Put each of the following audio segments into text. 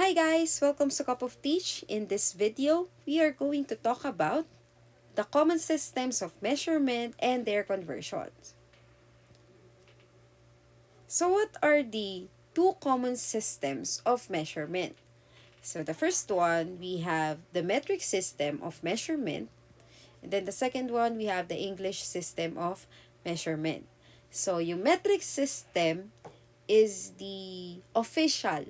Hi guys! Welcome to Cup of Teach. In this video, we are going to talk about the common systems of measurement and their conversions. So what are the two common systems of measurement? So the first one, we have the metric system of measurement. And then the second one, we have the English system of measurement. So yung metric system is the official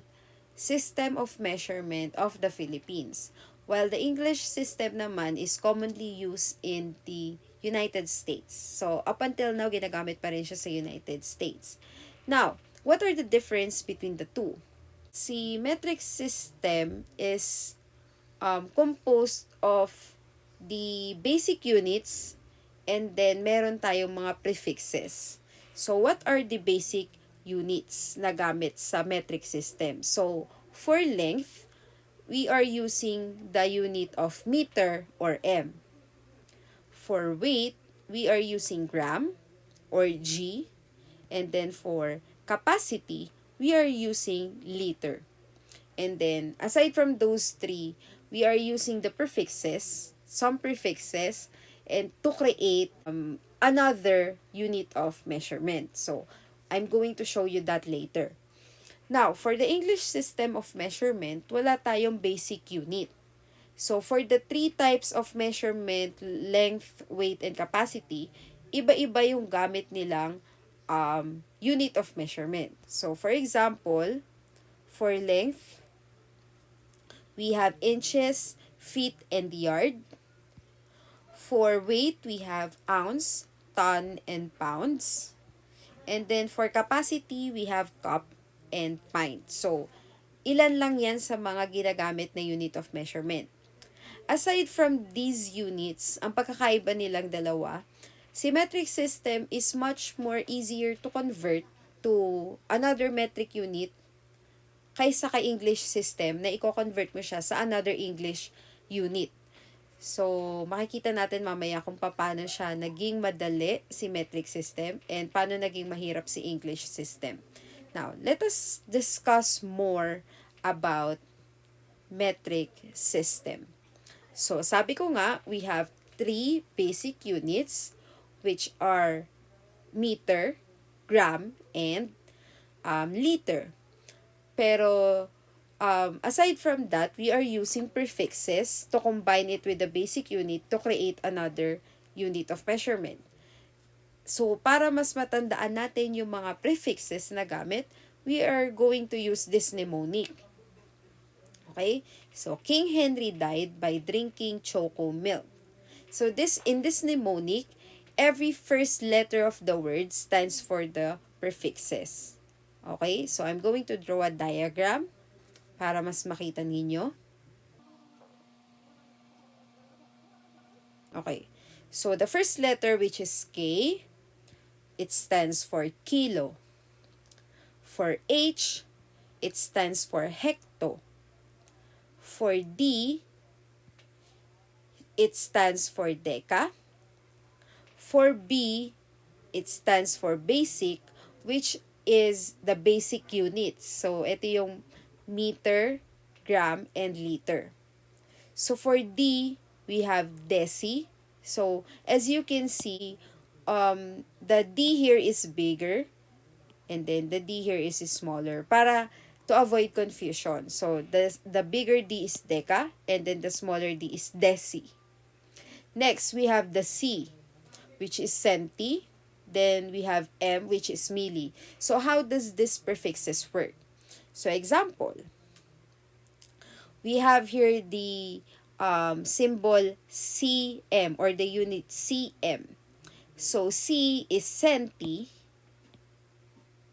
system of measurement of the Philippines, while the English system naman is commonly used in the United States. So, up until now, ginagamit pa rin siya sa United States. Now, what are the difference between the two? Si metric system is composed of the basic units and then meron tayong mga prefixes. So, what are the basic units na gamit sa metric system? So, for length, we are using the unit of meter or M. For weight, we are using gram or G. And then for capacity, we are using liter. And then, aside from those three, we are using the prefixes, some prefixes, and to create another unit of measurement. So, I'm going to show you that later. Now, for the English system of measurement, wala tayong basic unit. So, for the three types of measurement, length, weight, and capacity, iba-iba yung gamit nilang unit of measurement. So, for example, for length, we have inches, feet, and yard. For weight, we have ounce, ton, and pounds. And then for capacity, we have cup and pint. So, ilan lang yan sa mga ginagamit na unit of measurement. Aside from these units, ang pagkakaiba nilang dalawa, si metric system is much more easier to convert to another metric unit kaysa kay English system na i-convert mo siya sa another English unit. So, makikita natin mamaya kung paano siya naging madali si metric system and paano naging mahirap si English system. Now, let us discuss more about metric system. So, sabi ko nga, we have three basic units which are meter, gram, and liter. Pero, aside from that, we are using prefixes to combine it with the basic unit to create another unit of measurement. So, para mas matandaan natin yung mga prefixes na gamit, we are going to use this mnemonic. Okay? So, King Henry died by drinking choco milk. So, in this mnemonic, every first letter of the word stands for the prefixes. Okay? So, I'm going to draw a diagram para mas makita ninyo. Okay. So, the first letter, which is K, it stands for kilo. For H, it stands for hecto. For D, it stands for deca. For B, it stands for basic, which is the basic units. So, ito yung meter, gram, and liter. So, for D, we have deci. So, as you can see, the D here is bigger, and then the D here is smaller, para to avoid confusion. So, the bigger D is deca, and then the smaller D is deci. Next, we have the C, which is centi. Then, we have M, which is milli. So, how does this prefixes work? So, example, we have here the symbol cm or the unit cm. So, C is centi,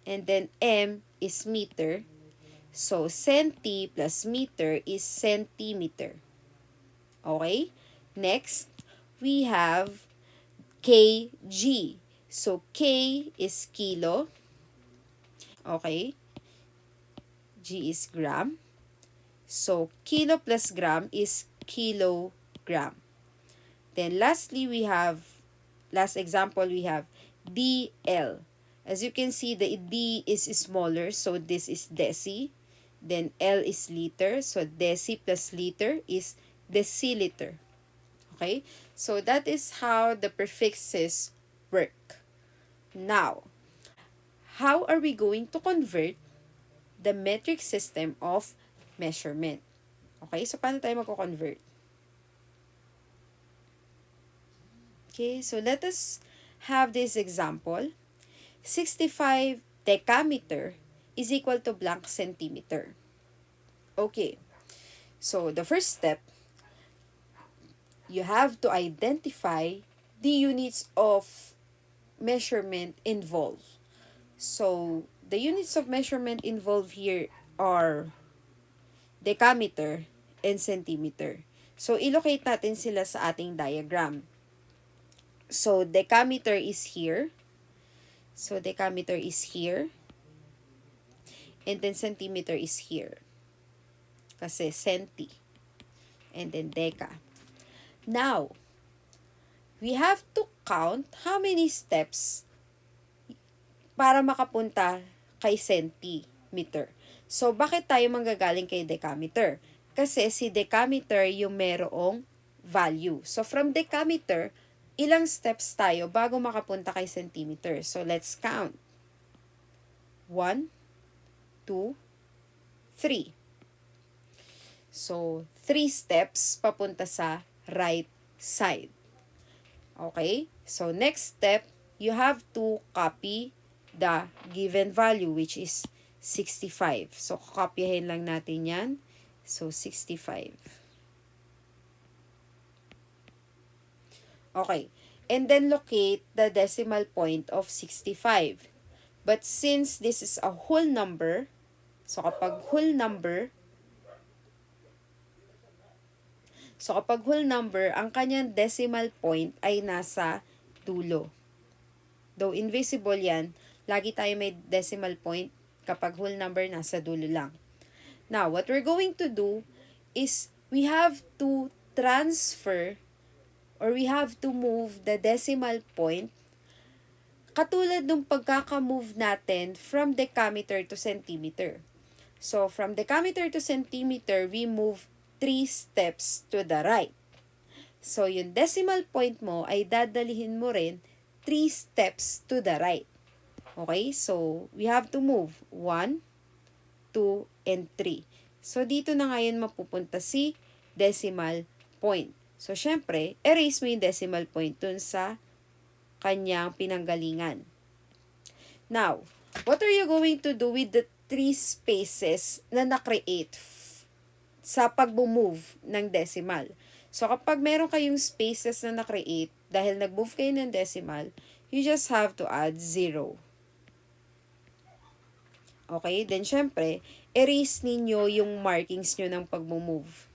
and then M is meter. So, centi plus meter is centimeter. Okay? Next, we have kg. So, K is kilo. Okay? G is gram. So, kilo plus gram is kilogram. Then, lastly, last example, we have DL. As you can see, the D is smaller, so this is deci. Then L is liter. So deci plus liter is deciliter. Okay? So that is how the prefixes work. Now, how are we going to convert the metric system of measurement? Okay, so paano tayo magko-convert? Okay, so let us have this example. 65 decameter is equal to blank centimeter. Okay, so the first step, you have to identify the units of measurement involved. So, the units of measurement involved here are decameter and centimeter. So, ilocate natin sila sa ating diagram. So, decameter is here. So, decameter is here. And then centimeter is here. Kasi centi. And then deca. Now, we have to count how many steps para makapunta kay centimeter. So, bakit tayo manggagaling kay decameter? Kasi si decameter yung merong value. So, from decameter, ilang steps tayo bago makapunta kay centimeter? So, let's count. 1, 2, 3. So, 3 steps papunta sa right side. Okay? So, next step, you have to copy the given value, which is 65. So, kopyahin lang natin yan. So, 65. Okay. And then locate the decimal point of 65. But since this is a whole number, so kapag whole number, ang kanyang decimal point ay nasa dulo. Though invisible yan, lagi tayo may decimal point kapag whole number nasa dulo lang. Now, what we're going to do is we have to transfer or we have to move the decimal point katulad ng pagkaka-move natin from decameter to centimeter. So, from decameter to centimeter, we move 3 steps to the right. So, yung decimal point mo ay dadalihin mo rin 3 steps to the right. Okay? So, we have to move 1, 2, and 3. So, dito na ngayon mapupunta si decimal point. So, syempre, erase mo yung decimal point dun sa kanyang pinanggalingan. Now, what are you going to do with the 3 spaces na na-create sa pag-move ng decimal? So, kapag meron kayong spaces na na-create, dahil nag-move kayo ng decimal, you just have to add 0. Okay? Then, syempre, erase ninyo yung markings nyo ng pag-move.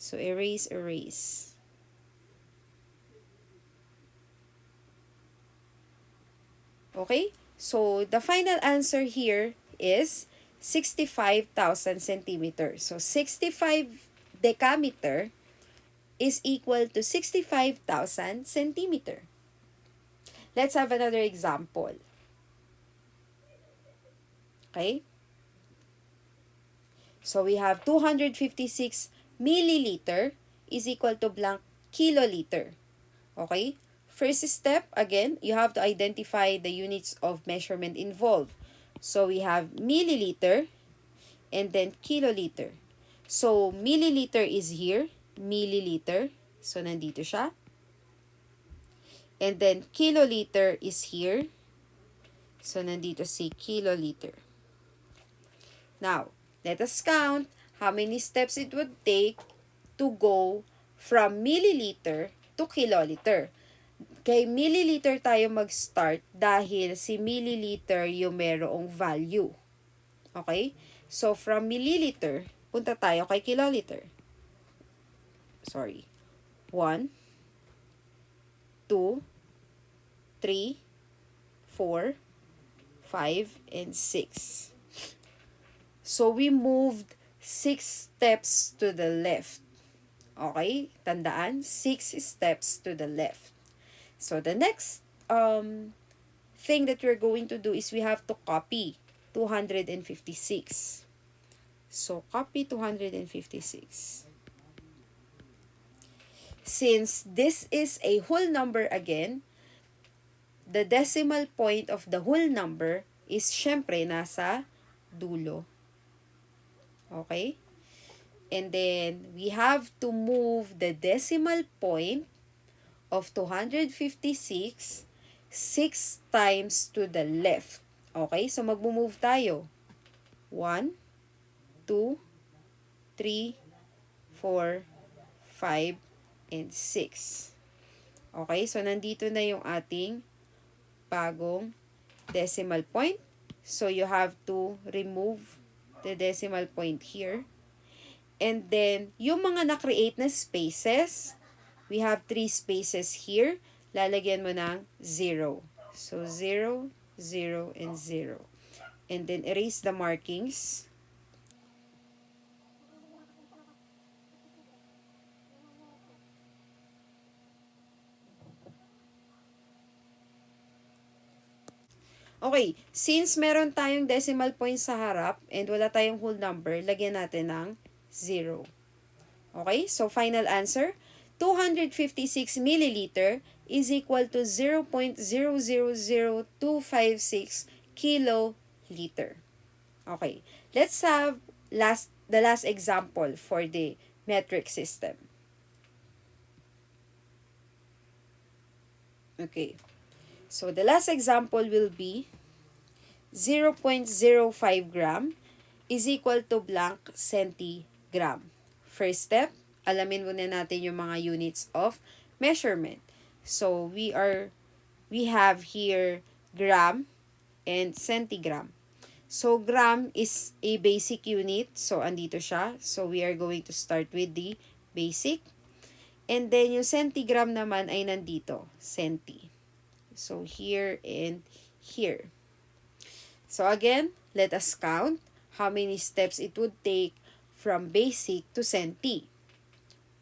So, erase, erase. Okay? So, the final answer here is 65,000 centimeters. So, 65 decameter is equal to 65,000 centimeter. Let's have another example. Okay? So, we have 256 milliliter is equal to blank kiloliter. Okay? First step, again, you have to identify the units of measurement involved. So, we have milliliter and then kiloliter. So, milliliter is here. Milliliter. So, nandito siya. And then, kiloliter is here. So, nandito si kiloliter. Now, let us count how many steps it would take to go from milliliter to kiloliter. Kay milliliter tayo mag-start dahil si milliliter yung merong value. Okay? So, from milliliter, punta tayo kay kiloliter. Sorry. 1, 2, 3, 4, 5, and 6. So, we moved 6 steps to the left. Okay? Tandaan, 6 steps to the left. So, the next thing that we're going to do is we have to copy 256. So, copy 256. Since this is a whole number again, the decimal point of the whole number is syempre nasa dulo. Okay? And then, we have to move the decimal point of 256 6 times to the left. Okay? So, mag-move tayo. 1, 2, 3, 4, 5, and 6. Okay? So, nandito na yung ating bagong decimal point. So, you have to remove the decimal point here. And then, yung mga na-create na spaces, we have 3 spaces here. Lalagyan mo ng 0. So, 0, 0, and 0. And then, erase the markings. Okay, since meron tayong decimal point sa harap and wala tayong whole number, lagyan natin ng 0. Okay, so final answer, 256 milliliter is equal to 0.000256 kiloliter. Okay, let's have the last example for the metric system. Okay, so the last example will be 0.05 gram is equal to blank centigram. First step, alamin muna natin yung mga units of measurement. So, we have here gram and centigram. So, gram is a basic unit. So, andito siya. So, we are going to start with the basic. And then, yung centigram naman ay nandito. Centi. So, here and here. So, again, let us count how many steps it would take from basic to centi.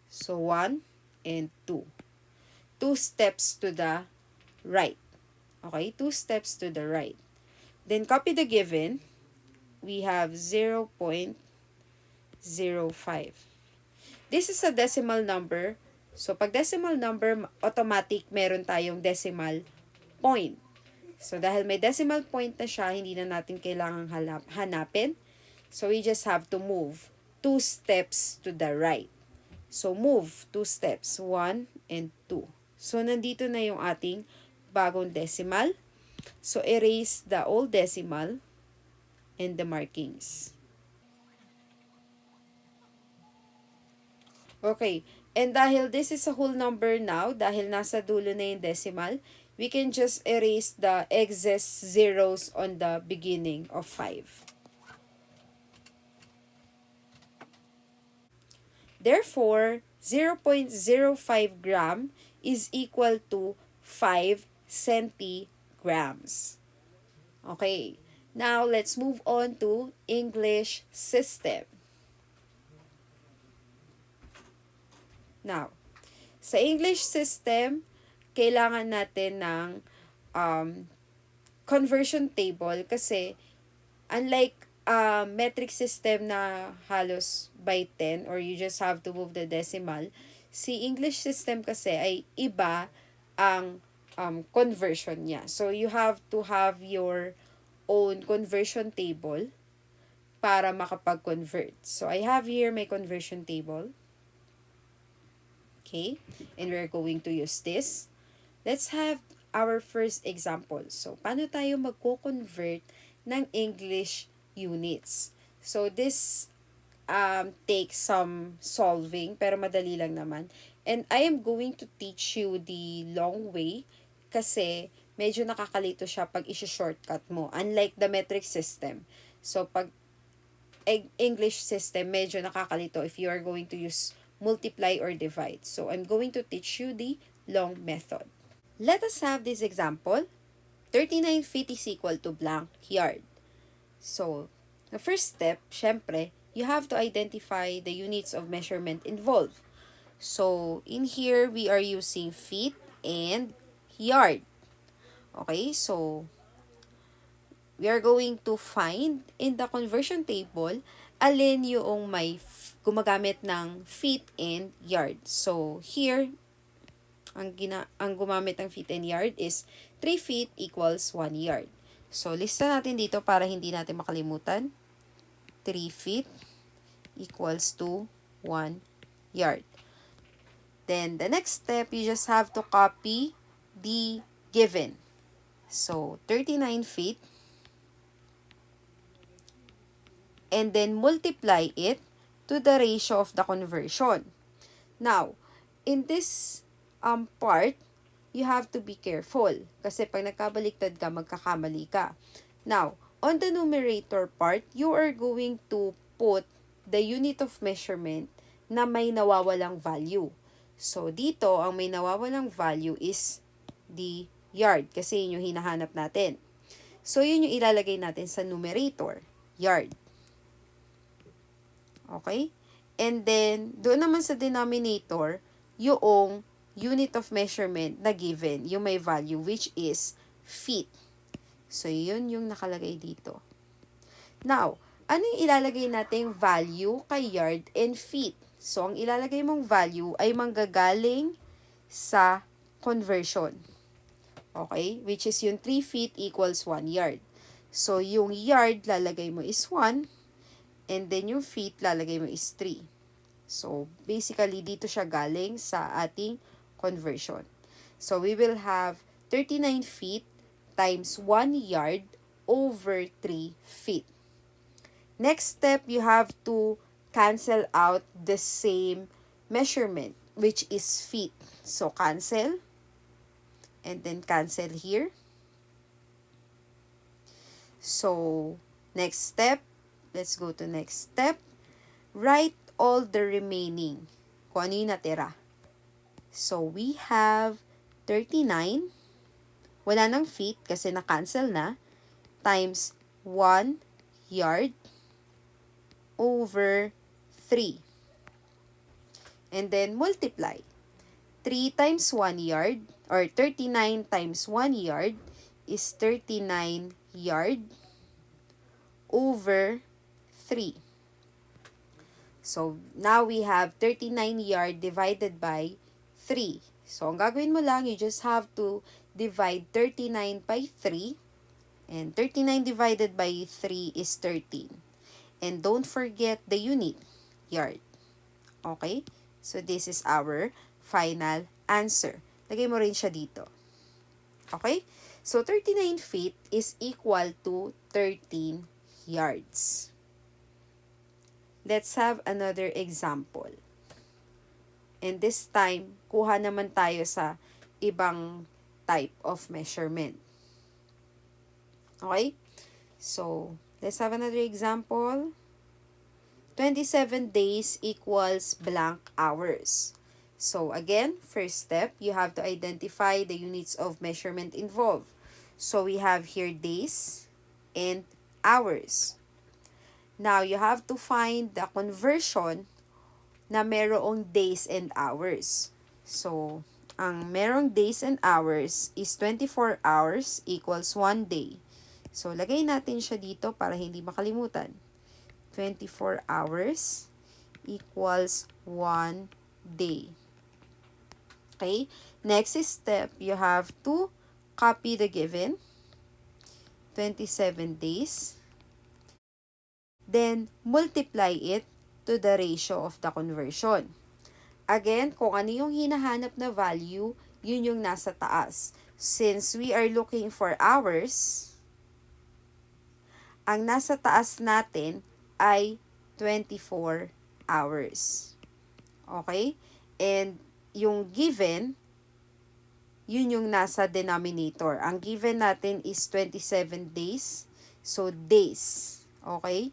So, 1 and 2. 2 steps to the right. Okay, 2 steps to the right. Then, copy the given. We have 0.05. This is a decimal number. So, pag decimal number, automatic meron tayong decimal point. So, dahil may decimal point na siya, hindi na natin kailangang hanapin. So, we just have to move 2 steps to the right. So, move 2 steps, 1 and 2. So, nandito na yung ating bagong decimal. So, erase the old decimal and the markings. Okay, and dahil this is a whole number now, dahil nasa dulo na yung decimal, we can just erase the excess zeros on the beginning of 5. Therefore, 0.05 gram is equal to 5 centigrams. Okay, now let's move on to English system. Now, sa English system, kailangan natin ng conversion table kasi unlike metric system na halos by 10 or you just have to move the decimal, si English system kasi ay iba ang conversion niya. So, you have to have your own conversion table para makapag-convert. So, I have here my conversion table. Okay, and we're going to use this. Let's have our first example. So, paano tayo magko-convert ng English units? So, this takes some solving, pero madali lang naman. And I am going to teach you the long way kasi medyo nakakalito siya pag isi-shortcut mo. Unlike the metric system. So, pag English system, medyo nakakalito if you are going to use multiply or divide. So, I'm going to teach you the long method. Let us have this example. 39 feet is equal to blank yard. So, the first step, syempre, you have to identify the units of measurement involved. So, in here, we are using feet and yard. Okay, so, we are going to find in the conversion table alin yung may gumagamit ng feet and yard. So, here, ang gumamit ng feet and yard is 3 feet equals 1 yard. So, lista natin dito para hindi natin makalimutan. 3 feet equals to 1 yard. Then, the next step, you just have to copy the given. So, 39 feet. And then, multiply it to the ratio of the conversion. Now, in this part, you have to be careful. Kasi pag nagkabaliktad ka, magkakamali ka. Now, on the numerator part, you are going to put the unit of measurement na may nawawalang value. So, dito, ang may nawawalang value is the yard. Kasi yun yung hinahanap natin. So, yun yung ilalagay natin sa numerator, yard. Okay? And then, doon naman sa denominator, yung unit of measurement na given, yung may value, which is feet. So, yun yung nakalagay dito. Now, ano yung ilalagay nating value kay yard and feet? So, ang ilalagay mong value ay manggagaling sa conversion. Okay? Which is yung 3 feet equals 1 yard. So, yung yard lalagay mo is 1. And then, yung feet, lalagay mo is 3. So, basically, dito siya galing sa ating conversion. So, we will have 39 feet times 1 yard over 3 feet. Next step, you have to cancel out the same measurement, which is feet. So, cancel. And then, cancel here. So, next step, let's go to next step. Write all the remaining. Kung ano yung natira. So, we have 39. Wala ng feet kasi na-cancel na. Times 1 yard over 3. And then, multiply. 3 times 1 yard or 39 times 1 yard is 39 yard over 3. So, now we have 39 yard divided by 3. So, ang gagawin mo lang, you just have to divide 39 by 3. And 39 divided by 3 is 13. And don't forget the unit, yard. Okay? So, this is our final answer. Lagay mo rin siya dito. Okay? So, 39 feet is equal to 13 yards. Let's have another example. And this time, kuha naman tayo sa ibang type of measurement. Okay? So, let's have another example. 27 days equals blank hours. So, again, first step, you have to identify the units of measurement involved. So, we have here days and hours. Now, you have to find the conversion na merong days and hours. So, ang merong days and hours is 24 hours equals 1 day. So, lagay natin siya dito para hindi makalimutan. 24 hours equals 1 day. Okay? Next step, you have to copy the given. 27 days. Then, multiply it to the ratio of the conversion. Again, kung ano yung hinahanap na value, yun yung nasa taas. Since we are looking for hours, ang nasa taas natin ay 24 hours. Okay? And yung given, yun yung nasa denominator. Ang given natin is 27 days. So, days. Okay?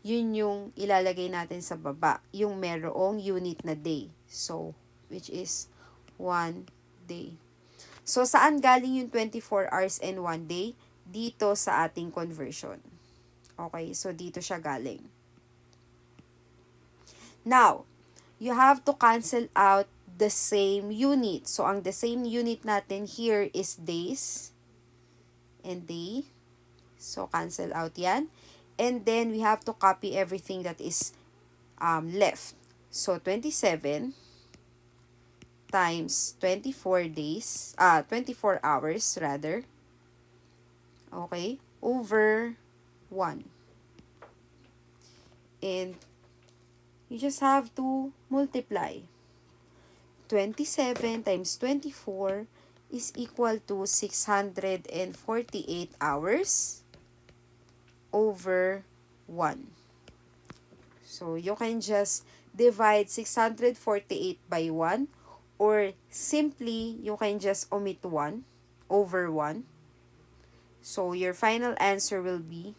Yun yung ilalagay natin sa baba. Yung merong unit na day. So, which is 1 day. So, saan galing yung 24 hours and 1 day? Dito sa ating conversion. Okay? So, dito siya galing. Now, you have to cancel out the same unit. So, ang the same unit natin here is days and day. So, cancel out yan. And then we have to copy everything that is left. So 27 times 24 days, 24 hours rather, okay, over 1. And you just have to multiply. 27 times 24 is equal to 648 hours over 1. So, you can just divide 648 by 1, or simply, you can just omit 1 over 1. So, your final answer will be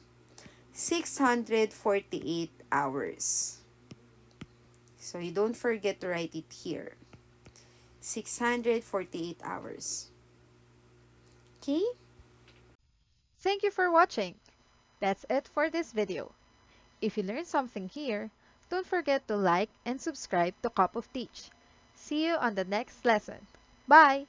648 hours. So, you don't forget to write it here. 648 hours. Okay? Thank you for watching. That's it for this video. If you learned something here, don't forget to like and subscribe to Cup of Teach. See you on the next lesson. Bye!